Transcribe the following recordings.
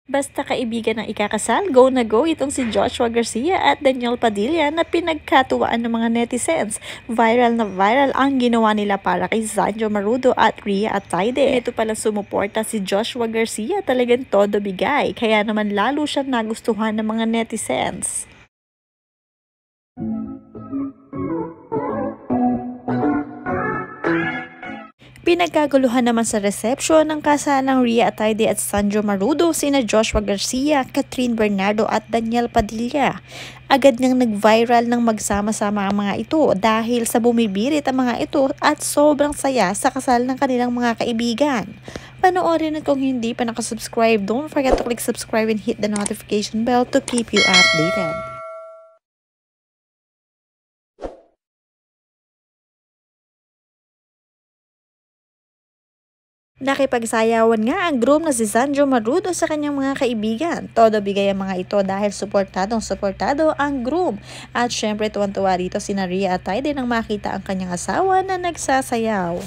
Basta kaibigan ng ikakasal, go na go itong si Joshua Garcia at Daniel Padilla na pinagkatuwaan ng mga netizens. Viral na viral ang ginawa nila para kay Sandro Marudo at Rhea Atayde. Ito pala sumuporta si Joshua Garcia, talagang todo bigay, kaya naman lalo siyang nagustuhan ng mga netizens. Pinagkaguluhan naman sa reception ng kasalang Rhea Atayde at Sandro Marudo sina Joshua Garcia, Catherine Bernardo at Daniel Padilla. Agad niyang nag-viral ng magsama-sama ang mga ito dahil sa bumibirit ang mga ito at sobrang saya sa kasal ng kanilang mga kaibigan. Panoorin at kung hindi pa nakasubscribe, don't forget to click subscribe and hit the notification bell to keep you updated. Nakipagsayawan nga ang groom na si Sandro Marudo sa kanyang mga kaibigan. Todo bigay ang mga ito dahil suportado ang groom. At syempre tuwan-tuwa rito si Rhea Atayde nang makita ang kanyang asawa na nagsasayaw.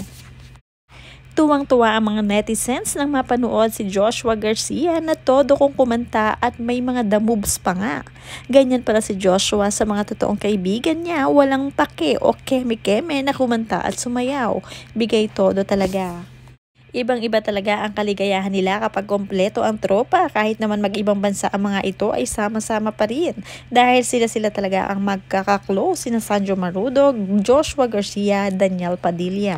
Tuwang-tuwa ang mga netizens nang mapanood si Joshua Garcia na todo kong kumanta at may mga the moves pa nga. Ganyan pala si Joshua sa mga totoong kaibigan niya, walang pake o keme-keme na kumanta at sumayaw. Bigay todo talaga. Ibang-iba talaga ang kaligayahan nila kapag kompleto ang tropa, kahit naman mag-ibang bansa ang mga ito ay sama-sama pa rin. Dahil sila talaga ang magkakaklose sina Sandro Marudo, Joshua Garcia, Daniel Padilla.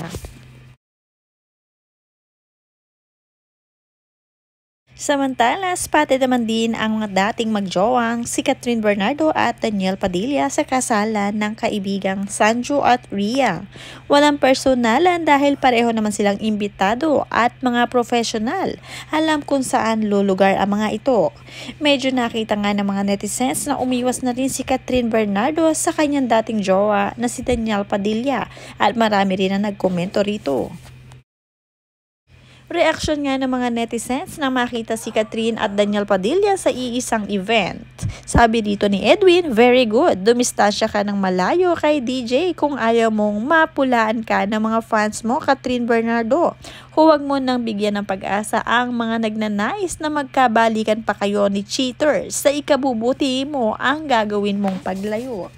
Samantala, spotted naman din ang mga dating magjowang si Catherine Bernardo at Daniel Padilla sa kasalan ng kaibigang Sandro at Rhea. Walang personalan dahil pareho naman silang imbitado at mga profesional. Alam kung saan lulugar ang mga ito. Medyo nakita nga ng mga netizens na umiwas na rin si Catherine Bernardo sa kanyang dating jowa na si Daniel Padilla at marami rin ang nagkomento rito. Reaksyon nga ng mga netizens nang makita si Catherine at Daniel Padilla sa iisang event. Sabi dito ni Edwin, very good. Dumistansya ka ng malayo kay DJ kung ayaw mong mapulaan ka ng mga fans mo, Catherine Bernardo. Huwag mo nang bigyan ng pag-asa ang mga nagnanais na magkabalikan pa kayo ni cheaters. Sa ikabubuti mo ang gagawin mong paglayo.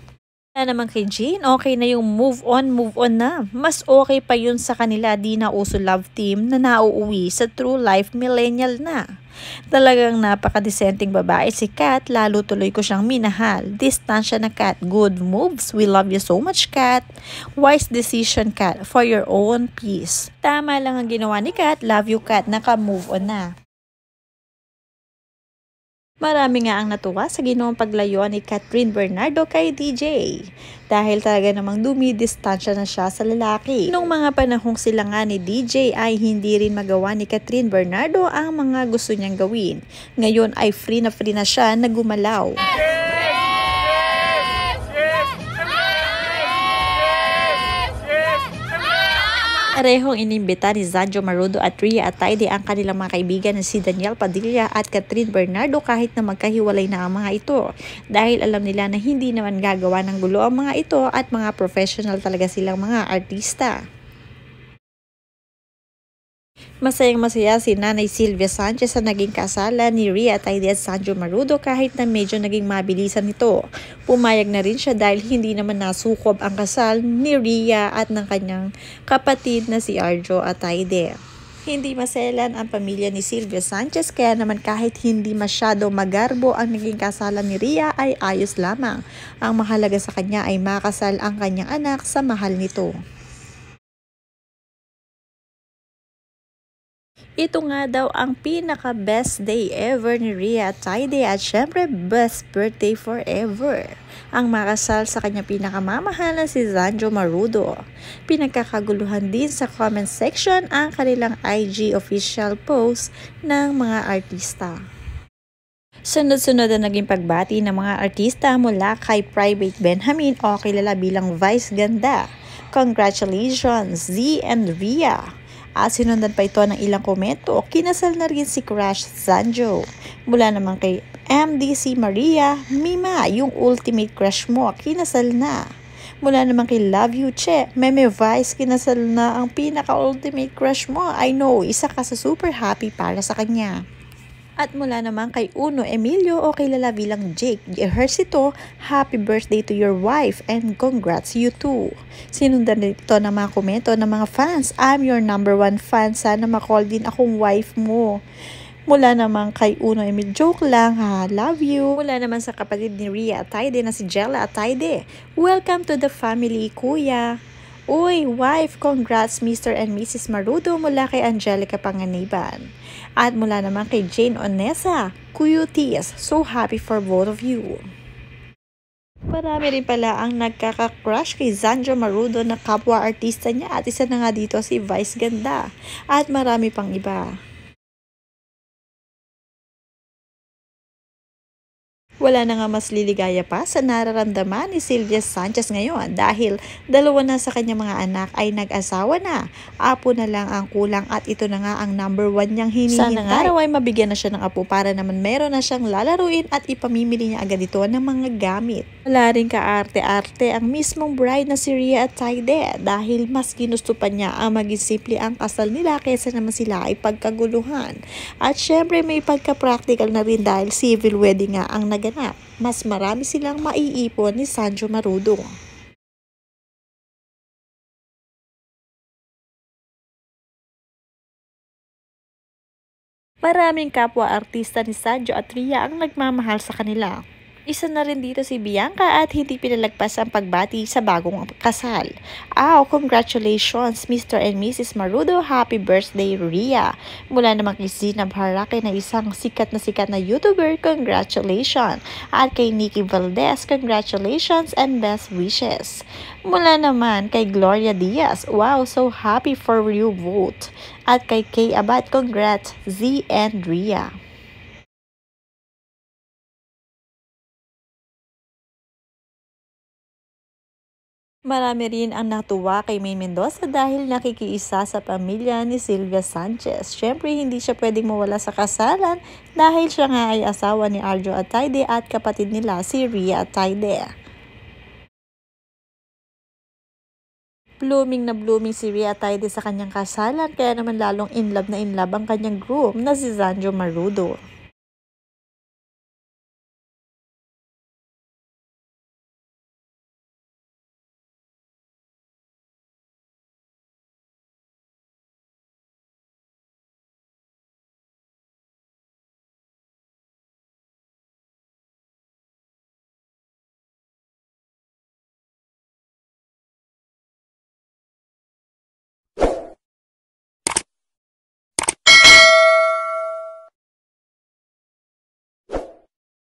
Naman kay Jane, okay na yung move on na. Mas okay pa yun sa kanila, di na uso love team na nauuwi sa true life millennial na. Talagang napaka-desenting babae si Kat, lalo tuloy ko siyang minahal. Distansya na Kat, good moves, we love you so much Kat. Wise decision Kat, for your own peace. Tama lang ang ginawa ni Kat, love you Kat, naka-move on na. Marami nga ang natuwa sa ginawang paglayuan ni Catherine Bernardo kay DJ. Dahil talaga namang dumidistansya na siya sa lalaki. Nung mga panahong sila nga ni DJ ay hindi rin magawa ni Catherine Bernardo ang mga gusto niyang gawin. Ngayon ay free na siya na gumalaw. Parehong inimbita ni Sandro Marudo at Rhea Atayde ang kanilang mga kaibigan na si Daniel Padilla at Catherine Bernardo kahit na magkahiwalay na ang mga ito. Dahil alam nila na hindi naman gagawa ng gulo ang mga ito at mga professional talaga silang mga artista. Masayang-masaya si Nanay Sylvia Sanchez sa naging kasalan ni Rhea Atayde at Sandro Marudo kahit na medyo naging mabilisan nito. Pumayag na rin siya dahil hindi naman nasukob ang kasal ni Rhea at ng kanyang kapatid na si Arjo Atayde. Hindi maselan ang pamilya ni Sylvia Sanchez kaya naman kahit hindi masyado magarbo ang naging kasalan ni Rhea ay ayos lamang. Ang mahalaga sa kanya ay makasal ang kanyang anak sa mahal nito. Ito nga daw ang pinaka-best day ever ni Rhea Atayde at syempre best birthday forever. Ang makasal sa kanya pinakamamahal na si Sandro Marudo. Pinagkakaguluhan din sa comment section ang kanilang IG official post ng mga artista. Sunod-sunod na naging pagbati ng mga artista mula kay Private Benjamin o kilala bilang Vice Ganda. Congratulations Z and Rhea! At sinundan pa ito ng ilang komento, kinasal na rin si Crush Sandro. Mula naman kay MDC Maria, Mima, yung ultimate crush mo, kinasal na. Mula naman kay Love You Che, Meme Vice, kinasal na ang pinaka-ultimate crush mo. I know, isa ka sa super happy para sa kanya. At mula naman kay Uno Emilio o kilala bilang Jake Ejercito, happy birthday to your wife and congrats you too. Sinundan dito ng mga komento ng mga fans, I'm your #1 fan, sana makall din akong wife mo. Mula naman kay Uno Emil, joke lang ha, love you. Mula naman sa kapatid ni Rhea Atayde na si Jella Atayde, welcome to the family kuya. Uy, wife, congrats Mr. and Mrs. Marudo mula kay Angelica Panganiban. At mula naman kay Jane Onesa, Kuyutis, so happy for both of you. Marami rin pala ang nagkaka-crush kay Zanjo Marudo na kapwa artista niya at isa na nga dito si Vice Ganda. At marami pang iba. Wala na nga mas liligaya pa sa nararamdaman ni Sylvia Sanchez ngayon dahil dalawa na sa kanyang mga anak ay nag-asawa na. Apo na lang ang kulang at ito na nga ang #1 niyang hinihintay. Sana nga raw ay mabigyan na siya ng apo para naman meron na siyang lalaruin at ipamimili niya agad ito ng mga gamit. Wala rin kaarte-arte ang mismong bride na si Rhea Atayde dahil mas ginusto pa niya ang maging simple ang kasal nila kaysa naman sila ay pagkaguluhan. At syempre may pagka-practical na rin dahil civil wedding nga ang naganap. Mas marami silang maiipon ni Sanjo Marudo. Maraming kapwa artista ni Sanjo at Rhea ang nagmamahal sa kanila. Isa na rin dito si Bianca at hindi pinalagpas ang pagbati sa bagong kasal. Congratulations Mr. and Mrs. Marudo, happy birthday Rhea. Mula naman kay Zinab Harake na isang sikat na YouTuber, congratulations. At kay Nikki Valdez, congratulations and best wishes. Mula naman kay Gloria Diaz, wow, so happy for you both. At kay Kay Abad, congrats Z and Rhea. Marami rin ang natuwa kay May Mendoza dahil nakikiisa sa pamilya ni Sylvia Sanchez. Syempre hindi siya pwedeng mawala sa kasalan dahil siya nga ay asawa ni Arjo Atayde at kapatid nila si Rhea Atayde. Blooming na blooming si Rhea Atayde sa kanyang kasalan kaya naman lalong in love ang kanyang groom na si Zanjo Marudo.